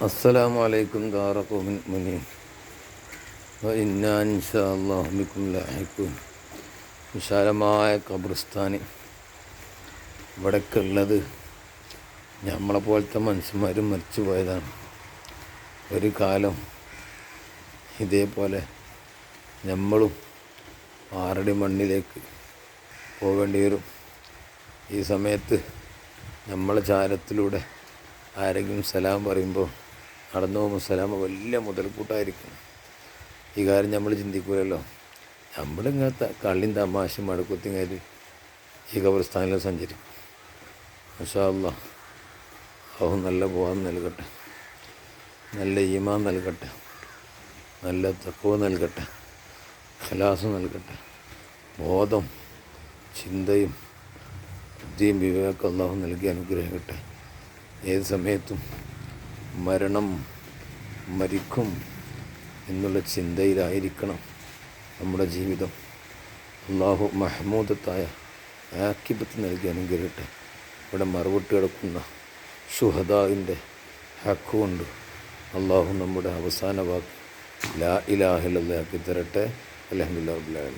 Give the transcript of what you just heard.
അസ്സലാമു അലൈക്കും ദാറ ഖൗമിൻ മുനീൻ വ ഇന്നാ ഇൻഷാ അല്ലാഹു ബിക്കും ലാഹിഖൂൻ. വിശാലമായ ഖബർസ്ഥാന് ഇവിടെയൊക്കെ ഉള്ളത് നമ്മളെ പോലത്തെ മനുഷ്യന്മാരും മരിച്ചു പോയതാണ്. ഒരു കാലം ഇതേപോലെ നമ്മളും ആറടി മണ്ണിലേക്ക് പോകേണ്ടി വരും. ഈ സമയത്ത് നമ്മളെ ചാരത്തിലൂടെ ആരെങ്കിലും സലാം പറയുമ്പോൾ നടന്നു പോകുമ്പോൾ സലാം വലിയ മുതൽക്കൂട്ടായിരിക്കും. ഈ കാര്യം നമ്മൾ ചിന്തിക്കൂലല്ലോ. നമ്മളിങ്ങനത്തെ കള്ളിയും തമാശയും മടക്കുത്തിയും കയറി ഈ ഖബർസ്ഥാനിൽ സഞ്ചരിക്കും. മാഷാ അല്ലാഹ്, അല്ലാഹു നല്ല ബോധം നൽകട്ടെ, നല്ല ഈമാൻ നൽകട്ടെ, നല്ല തഖ്വ നൽകട്ടെ, ഖലാസ് നൽകട്ടെ. ബോധം, ചിന്തയും ബുദ്ധിയും വിവേകം അല്ലാഹു നൽകി അനുഗ്രഹിക്കട്ടെ. ഏത് സമയത്തും മരിക്കും എന്നുള്ള ചിന്തയിലായിരിക്കണം നമ്മുടെ ജീവിതം. അല്ലാഹു മഹ്മൂദത്തായ ആക്കിബത്ത് നൽകി അനുഗ്രഹിക്കട്ടെ. ഇവിടെ മറുപട്ട് കിടക്കുന്ന ശുഹദാവിൻ്റെ ഹക്കുകൊണ്ട് അല്ലാഹു നമ്മുടെ അവസാന വാക്ക് ലാ ഇലാഹ ഇല്ലല്ലാഹ് ആക്കി തരട്ടെ. അൽഹംദുലില്ലാഹി റബ്ബിൽ ആലമീൻ.